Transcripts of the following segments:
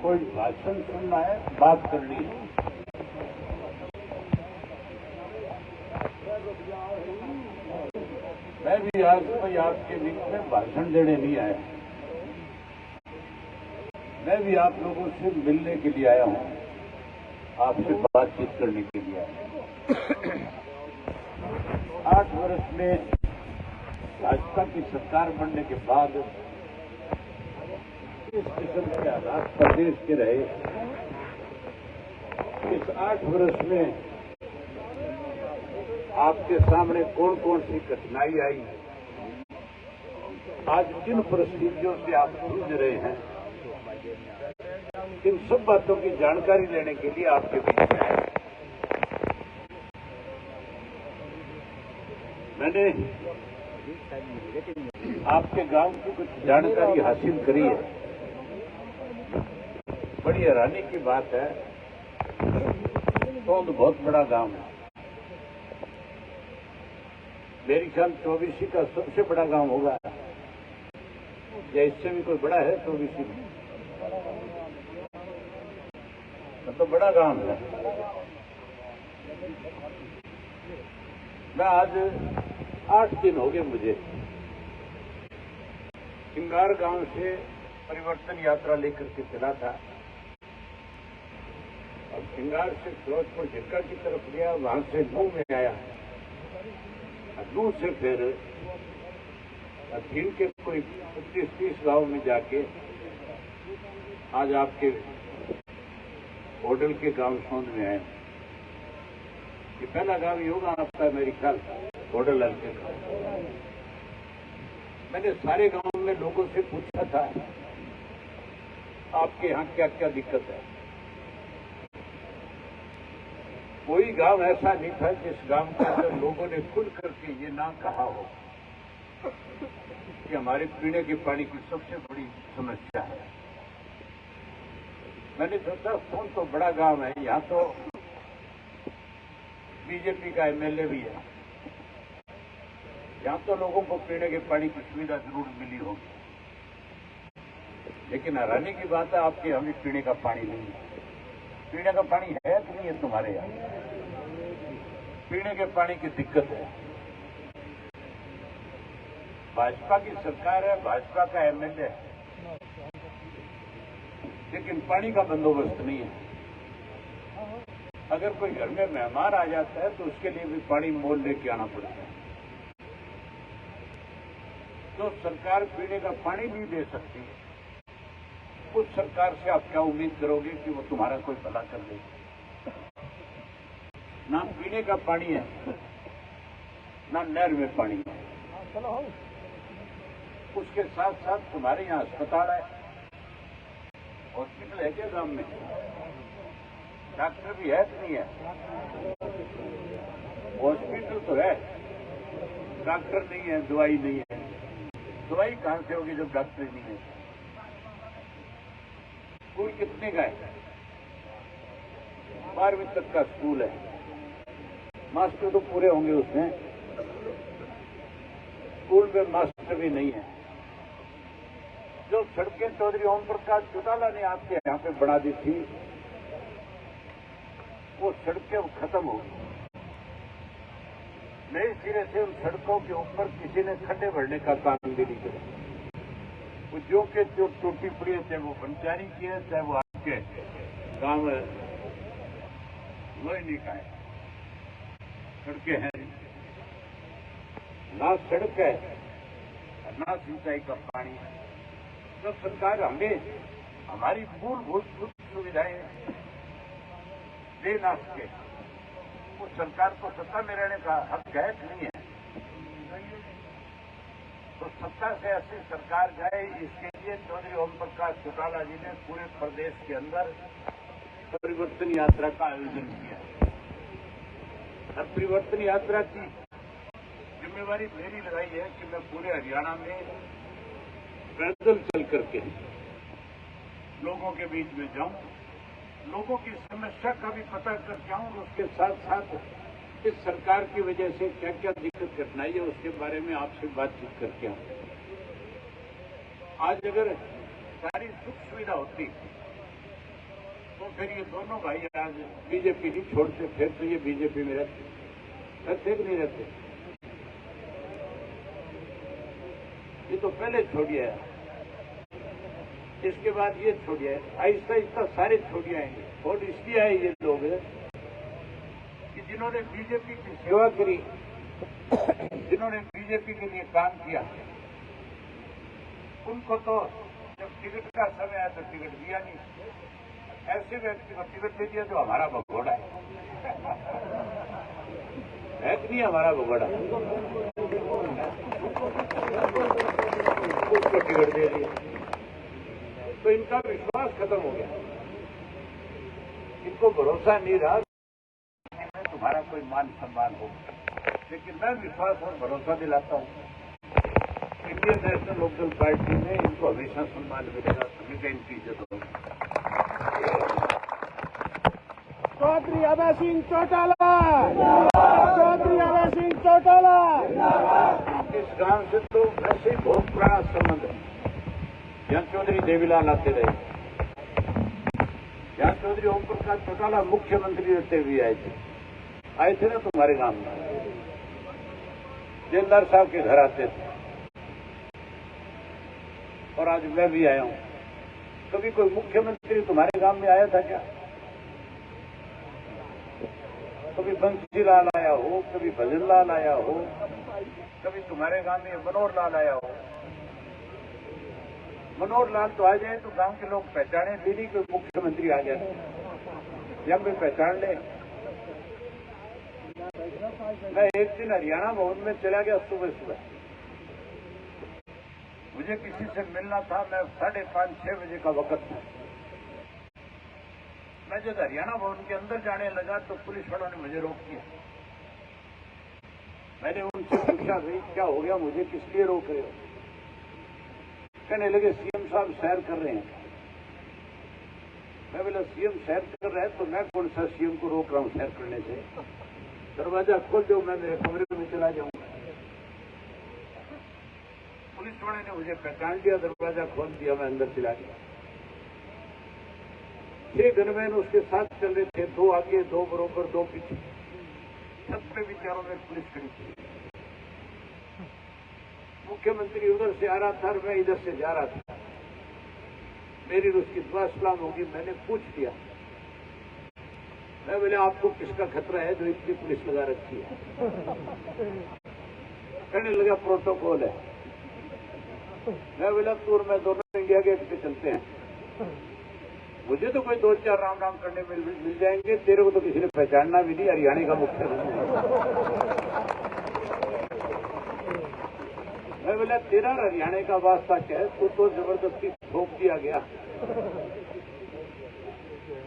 कोई भाषण सुनना है, बात करनी है। मैं भी आज कोई आपके बीच में भाषण देने नहीं आया, मैं भी आप लोगों से मिलने के लिए आया हूं, आपसे बातचीत करने के लिए आया। 8 वर्ष में भाजपा की सरकार बनने के बाद इस किस्म के हालात प्रदेश के रहे। इस 8 वर्ष में आपके सामने कौन कौन सी कठिनाई आई, आज किन परिस्थितियों से आप जूझ रहे हैं, इन सब बातों की जानकारी लेने के लिए आपके बीच में आए। मैंने आपके गांव की कुछ जानकारी हासिल करी है। बड़ी हैरानी की बात है, तो बहुत बड़ा गांव है, मेरी ख्याल 24 का सबसे बड़ा गांव होगा, या इससे भी कोई बड़ा है 24 में, तो बड़ा गांव है। मैं आज 8 दिन हो गए मुझे सिंगार गांव से परिवर्तन यात्रा लेकर के चला था, और सिंगार से फिरोजपुर झिरका की तरफ गया, वहां से लू में आया, लू से फिर भीड़ के कोई 25-30 गांव में जाके आज आपके होटल के गांव सोंद में आए। ये पहला गांव ही होगा आपका मेरी ख्याल, होटल हल्के का। मैंने सारे गांव में लोगों से पूछा था आपके यहाँ क्या क्या दिक्कत है। कोई गांव ऐसा नहीं था जिस गांव के अंदर लोगों ने खुल करके ये ना कहा हो कि हमारे पीने के पानी की सबसे बड़ी समस्या है। मैंने सोचा कौन तो बड़ा गांव है, यहाँ तो बीजेपी का एमएलए भी है, यहाँ तो लोगों को पीने के पानी की सुविधा जरूर मिली होगी, लेकिन हैरानी की बात है आपके यहाँ भी पीने का पानी नहीं है। पीने का पानी है कि नहीं है तुम्हारे यहाँ? पीने के पानी की दिक्कत है। भाजपा की सरकार है, भाजपा का एमएलए है, लेकिन पानी का बंदोबस्त नहीं है। अगर कोई घर में मेहमान आ जाता है तो उसके लिए भी पानी मोल लेके आना पड़ता है। तो सरकार पीने का पानी नहीं दे सकती, उस सरकार से आप क्या उम्मीद करोगे कि वो तुम्हारा कोई भला कर देगी? ना पीने का पानी है, ना नहर में पानी है। उसके साथ साथ तुम्हारे यहाँ अस्पताल है, हॉस्पिटल है क्या गांव में? डॉक्टर भी है कि नहीं है? हॉस्पिटल तो है, डॉक्टर नहीं है, दवाई नहीं है। दवाई कहां से होगी जब डॉक्टर नहीं है? स्कूल कितने का है? 12वीं तक का स्कूल है, मास्टर तो पूरे होंगे उसमें, स्कूल में मास्टर भी नहीं है। जो सड़कें चौधरी ओम प्रकाश चौटाला ने आपके यहाँ पे बना दी थी, वो सड़कें खत्म हो गई। नए सिरे से उन सड़कों के ऊपर किसी ने खड्डे भरने का काम भी नहीं किया। वो जो के जो टूटी पड़ी है, चाहे वो पंचायती की है, चाहे वो आपके गांव लोहनी का है, सड़कें हैं, ना सड़क है ना सिंचाई का पानी है। तो सरकार हमें हमारी मूलभूत सुविधाएं दे ना सके, उस सरकार को सत्ता में रहने का हक है कि नहीं है? तो सत्ता से ऐसी सरकार जाए, इसके लिए चौधरी ओम प्रकाश चौटाला जी ने पूरे प्रदेश के अंदर परिवर्तन यात्रा का आयोजन किया। और परिवर्तन यात्रा की जिम्मेवारी मेरी लगाई है कि मैं पूरे हरियाणा में पैदल चल करके लोगों के बीच में जाऊं, लोगों की समस्या का भी पता करके आऊं, और उसके साथ साथ इस सरकार की वजह से क्या क्या दिक्कत कठिनाई है उसके बारे में आपसे बातचीत करके आऊं। आज अगर सारी सुख सुविधा होती फिर ये दोनों भाई आज बीजेपी नहीं छोड़ते, फिर तो ये बीजेपी में रहते कि नहीं रहते? ये तो पहले छोड़िए, इसके बाद ये छोड़िए, आहिस्ता आहिस्ता सारे छोड़ आएंगे। और इसलिए आए ये लोग कि जिन्होंने बीजेपी की सेवा करी, जिन्होंने बीजेपी के लिए काम किया, उनको तो जब टिकट का समय आया तो टिकट दिया नहीं। ऐसे व्यक्ति को टिकट दे दिया जो हमारा भगोड़ा है कि नहीं? हमारा भगोड़ा, उसको टिकट दे दिया तो इनका विश्वास खत्म हो गया। इनको भरोसा नहीं रहा कि तुम्हारा कोई मान सम्मान हो। लेकिन मैं विश्वास और भरोसा दिलाता हूँ, इंडियन नेशनल लोकदल पार्टी में इनको हमेशा सम्मान मिलेगा, हमेशा इनकी इज्जत होगी। चौधरी अभय सिंह चौटाला, चौधरी अभय सिंह चौटाला। इस गांव से तो वैसे ही बहुत पुराना संबंध है। यहाँ चौधरी देवीलाल आते रहे, यहाँ चौधरी ओम प्रकाश चौटाला मुख्यमंत्री रहते हुए आए थे ना तुम्हारे गांव में। जेलदार साहब के घर आते थे और आज मैं भी आया हूँ। कभी कोई मुख्यमंत्री तुम्हारे गांव में आया था क्या? कभी बंसीलाल आया हो, कभी भजनलाल आया हो, कभी तुम्हारे गांव में मनोहर लाल आया हो। मनोहर लाल तो आ जाए तो गांव के लोग पहचाने भी नहीं, कोई मुख्यमंत्री आ जाए या कोई पहचान ले। मैं एक दिन हरियाणा भवन में चला गया सुबह सुबह, मुझे किसी से मिलना था। मैं 5:30-6 बजे का वक्त था। मैं जब हरियाणा भवन के अंदर जाने लगा तो पुलिस वालों ने मुझे रोक दिया। मैंने उनसे पूछा, भाई क्या हो गया, मुझे किस लिए रोक रहे हो? कहने लगे सीएम साहब सैर कर रहे हैं। मैं बोला सीएम सैर कर रहे हैं तो मैं कौन सा सीएम को रोक रहा हूं सैर करने से? दरवाजा खोल दो, मैं मेरे कमरे में चला जाऊंगा। पुलिस वाले ने मुझे पहचान लिया, दरवाजा खोल दिया, मैं अंदर चला गया। 6 गनमैन उसके साथ चल रहे थे, 2 आगे 2 बरोबर 2 पीछे। छत पे भी चारों में पुलिस खड़ी थी। मुख्यमंत्री उधर से आ रहा था और मैं इधर से जा रहा था। मेरी उसकी दुआ सलाम होगी। मैंने पूछ लिया, मैं बोले आपको किसका खतरा है जो इतनी पुलिस लगा रखी है? कहने लगा प्रोटोकॉल है। मैं बोला तू और मैं दोनों इंडिया गेट पे चलते हैं, मुझे तो कोई 2-4 राम राम करने मिल जाएंगे, तेरे को तो किसी ने पहचानना भी नहीं, हरियाणा का मुख्यमंत्री। मैं बोला तेरा हरियाणा का वास्ता क्या है? तू तो जबरदस्ती ठोक दिया गया।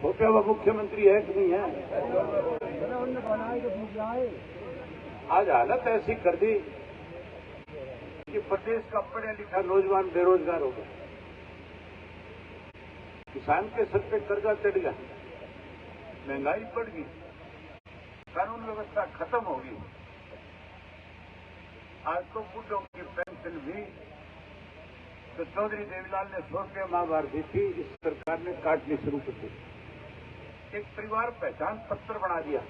वो क्या वो मुख्यमंत्री है कि नहीं है? आज हालत ऐसी कर दी कि प्रदेश का पढ़ा लिखा नौजवान बेरोजगार हो गया, किसान के सर पे कर्जा चढ़ गया, महंगाई बढ़ गई, कानून व्यवस्था खत्म हो गई। आज तो बुढ़ों की पेंशन भी तो चौधरी देवीलाल ने 100 रुपये माहवार दी थी, इस सरकार ने काटनी शुरू कर दी। एक परिवार पहचान पत्र बना दिया।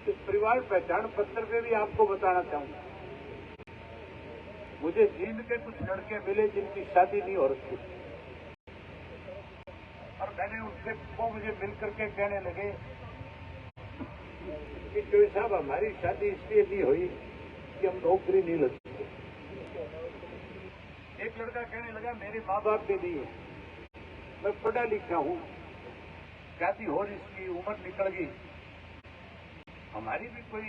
इस परिवार पहचान पत्र पे भी आपको बताना चाहूंगा, मुझे जींद के कुछ लड़के मिले जिनकी शादी नहीं हो रही, और मैंने उनसे वो मुझे मिलकर के कहने लगे कि जोई साहब हमारी शादी इसलिए नहीं हुई कि हम नौकरी नहीं लग सकते। एक लड़का कहने लगा मेरे माँ बाप भी नहीं है, मैं पढ़ा लिखा हूँ, शादी हो रही, इसकी उम्र निकल गई, हमारी भी कोई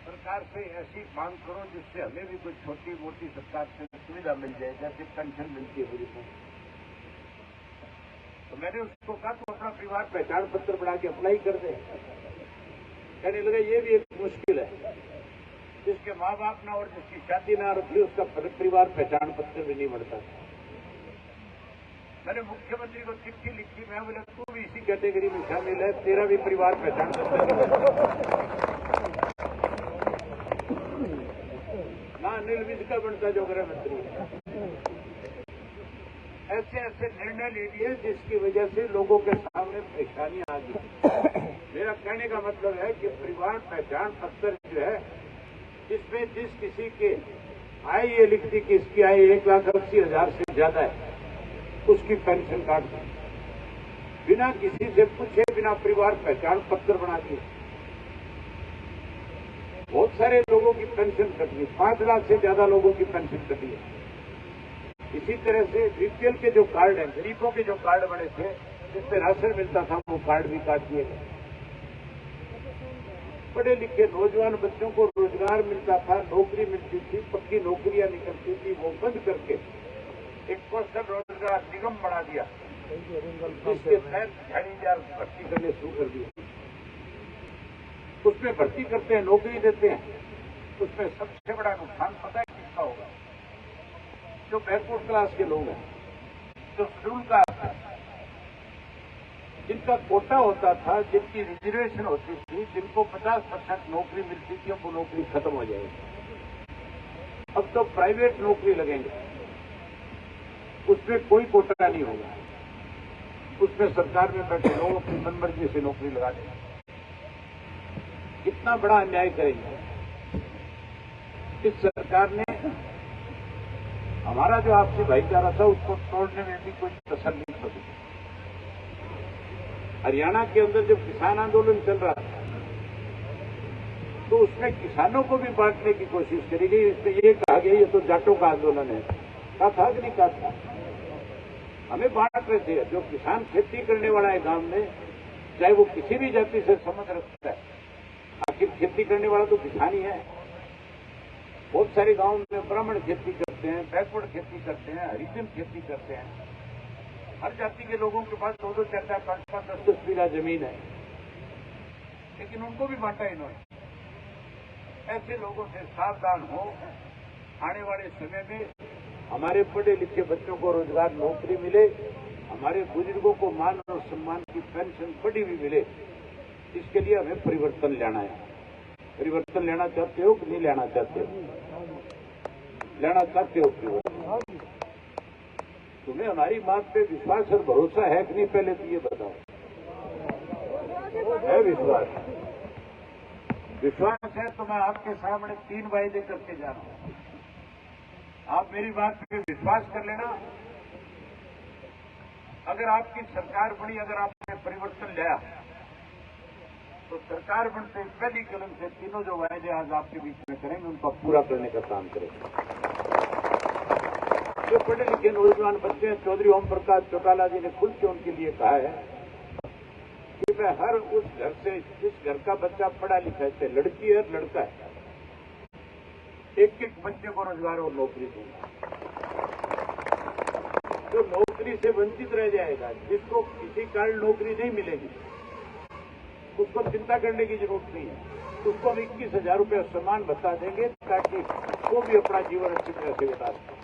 सरकार से ऐसी मांग करो जिससे हमें भी कोई छोटी मोटी सरकार से सुविधा मिल जाए, जैसे पेंशन मिलती है मुझे। तो मैंने उसको कहा तो अपना परिवार पहचान पत्र बना के अप्लाई कर दे। कहने लगे ये भी एक मुश्किल है, जिसके माँ बाप ना और जिसकी शादी ना रखी उसका परिवार पहचान पत्र भी नहीं बनता। मैंने मुख्यमंत्री को चिट्ठी लिखी, मैं बोला तू भी इसी कैटेगरी में शामिल है, तेरा भी परिवार पहचान पत्र नहीं बनता ना। अनिल विज का बनता जो गृह मंत्री। ऐसे ऐसे निर्णय ले लिए जिसकी वजह से लोगों के सामने परेशानियां आ गई। मेरा कहने का मतलब है कि परिवार पहचान पत्र जो है, इसमें जिस किसी के आय ये लिखती कि इसकी आय 1,80,000 से ज्यादा है, उसकी पेंशन काट दी, बिना किसी से पूछे, बिना परिवार पहचान पत्र बना दिए। बहुत सारे लोगों की पेंशन कट गई, 5 लाख से ज्यादा लोगों की पेंशन कटी है। इसी तरह से बीपीएल के जो कार्ड हैं, गरीबों के जो कार्ड बने थे जिसमें राशन मिलता था, वो कार्ड भी काट दिए गए। पढ़े लिखे नौजवान बच्चों को रोजगार मिलता था, नौकरी मिलती थी, पक्की नौकरियां निकलती थी, वो बंद करके एक कौशल रोजगार निगम बना दिया, जिसके तहत 2,500 भर्ती करने शुरू कर दिए। उसमें भर्ती करते हैं, नौकरी देते हैं, उसमें सबसे बड़ा नुकसान पता है किसका होगा? जो बैकवर्ड क्लास के लोग हैं, जो शेड्यूल कास्ट है, जिनका कोटा होता था, जिनकी रिजर्वेशन होती थी, जिनको 50% नौकरी मिलती थी, अब वो नौकरी खत्म हो जाएगी। अब तो प्राइवेट नौकरी लगेंगे, उसमें कोई कोटा नहीं होगा, उसमें सरकार में बैठे लोग अपनी मनमर्जी से नौकरी लगा देंगे। कितना बड़ा अन्याय करेंगे। इस सरकार ने हमारा जो आपसी भाईचारा था उसको तोड़ने में भी कोई कसर नहीं छोड़ी। हरियाणा के अंदर जब किसान आंदोलन चल रहा था, तो उसमें किसानों को भी बांटने की कोशिश करी गई। इसमें ये कहा गया ये तो जाटों का आंदोलन है। कहा था कि नहीं कहा था? हमें बांट रहे थे। जो किसान खेती करने वाला है गांव में, चाहे वो किसी भी जाति से संबंध रखता है, आखिर खेती करने वाला तो किसान ही है। बहुत सारे गांव में ब्राह्मण खेती करते हैं, बैकवर्ड खेती करते हैं, हरिजन खेती करते हैं। हर जाति के लोगों के पास 2-2, 4-4, 5-5, 10-10 बीघा जमीन है, लेकिन उनको भी बांटा इन्होंने। ऐसे लोगों से सावधान हो। आने वाले समय में हमारे पढ़े लिखे बच्चों को रोजगार, नौकरी मिले, हमारे बुजुर्गों को मान और सम्मान की पेंशन बड़ी भी मिले। इसके लिए हमें परिवर्तन लाना है। परिवर्तन लेना चाहते हो कि नहीं लेना चाहते हो? लेना चाहते हो परिवर्तन? तुम्हें हमारी बात पे विश्वास और भरोसा है कि नहीं, पहले तो ये बताओ। है विश्वास? विश्वास है तो मैं आपके सामने 3 वायदे करके जा रहा हूं। आप मेरी बात पे विश्वास कर लेना। अगर आपकी सरकार बनी, अगर आपने परिवर्तन लाया, तो सरकार बनते पहली कलम से तीनों जो वायदे आज आपके बीच में करेंगे, उनका पूरा करने का काम करेंगे। जो पढ़े लिखे नौजवान बच्चे हैं, चौधरी ओम प्रकाश चौटाला जी ने खुद के उनके लिए कहा है कि मैं हर उस घर से, जिस घर का बच्चा पढ़ा लिखा है, लड़की है लड़का है, एक बच्चे को रोजगार और नौकरी दूंगा। जो नौकरी से वंचित रह जाएगा, जिसको किसी कारण नौकरी नहीं मिलेगी, उसको चिंता करने की जरूरत नहीं है। उसको हम 21,000 रुपये सम्मान भत्ता देंगे, ताकि वो भी अपना जीवन अच्छी तरह से बिता सके।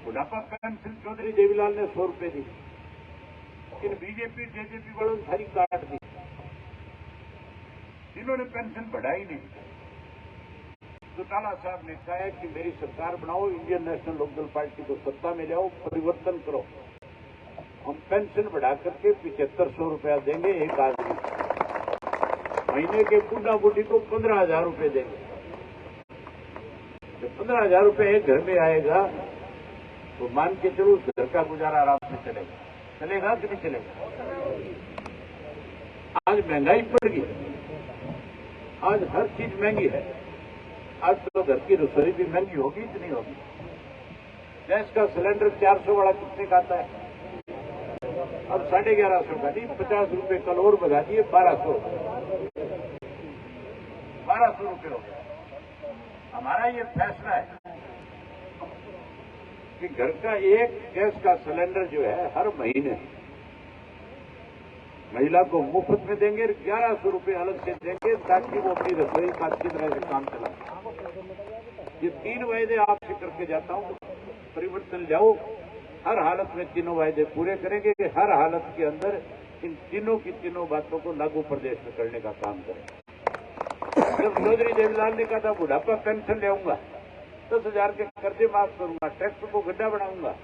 बुढ़ापा पेंशन चौधरी देवीलाल ने 100 रुपये दी, लेकिन बीजेपी जेजेपी वालों ने सारी काट दी। इन्होंने पेंशन बढ़ाई नहीं। चौटाला साहब ने कहा है कि मेरी सरकार बनाओ, इंडियन नेशनल लोकदल पार्टी को सत्ता में लाओ, परिवर्तन करो। हम पेंशन बढ़ा करके 7500 रुपया देंगे एक आदमी। महीने के बूढ़ा बूढ़ी को 15,000 रुपये देंगे। जब 15,000 रुपये एक घर में आएगा, तो मान के चलो उस घर का गुजारा आराम से चलेगा। चलेगा कि नहीं चलेगा? आज महंगाई बढ़ गई, आज हर चीज महंगी है। आज तो घर की रसोई भी महंगी होगी कि नहीं होगी? गैस का सिलेंडर 400 वाला कितने का आता है? अब 1150 का नहीं, 50 रुपये कल और बढ़ा दिए, 1200 रुपये हो गया। हमारा ये फैसला है कि घर का एक गैस का सिलेंडर जो है हर महीने महिला को मुफ्त में देंगे, 1100 रुपये अलग से देंगे, ताकि वो अपनी रसोई का अच्छी तरह से काम चला। ये 3 वायदे आपसे करके जाता हूं। परिवर्तन लाओ, हर हालत में तीनों वायदे पूरे करेंगे कि हर हालत के अंदर इन तीनों की तीनों बातों को लागू प्रदेश में करने का काम करेंगे। जब चौधरी देवीलाल ने कहा था बुढ़ापा पेंशन ले आऊंगा, 10,000 के कर्जे माफ करूंगा, ट्रैक्टर को गड्ढा बनाऊंगा,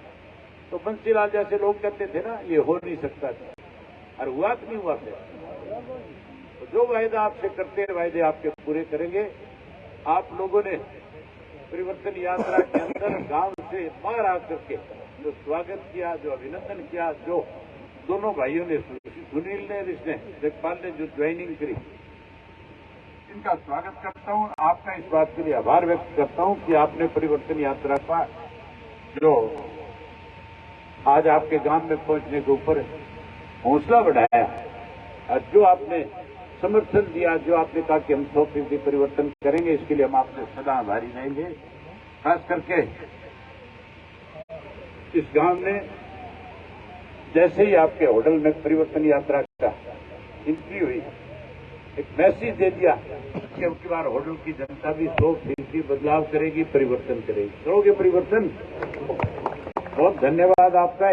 तो बंसीलाल जैसे लोग कहते थे ना ये हो नहीं सकता था, और हुआ कि नहीं हुआ फिर। तो जो वायदा आपसे करते हैं वायदे आपके पूरे करेंगे। आप लोगों ने परिवर्तन यात्रा के अंदर गांव से बाहर आकर के जो स्वागत किया, जो अभिनंदन किया, जो दोनों भाइयों ने, सुनील ने, जगपाल ने जो ज्वाइनिंग करी, इनका स्वागत करता हूं। आपका इस बात के लिए आभार व्यक्त करता हूं कि आपने परिवर्तन यात्रा का जो आज आपके गांव में पहुंचने के ऊपर हौसला बढ़ाया और जो आपने समर्थन दिया, जो आपने कहा कि हम 100% परिवर्तन करेंगे, इसके लिए हम आपसे सदा आभारी रहेंगे। खास करके इस गांव ने जैसे ही आपके होटल में परिवर्तन यात्रा का एंट्री हुई, एक मैसेज दे दिया कि अब की बार होटल की जनता भी 100% बदलाव करेगी, परिवर्तन करेगी। करोगे परिवर्तन? बहुत धन्यवाद आपका।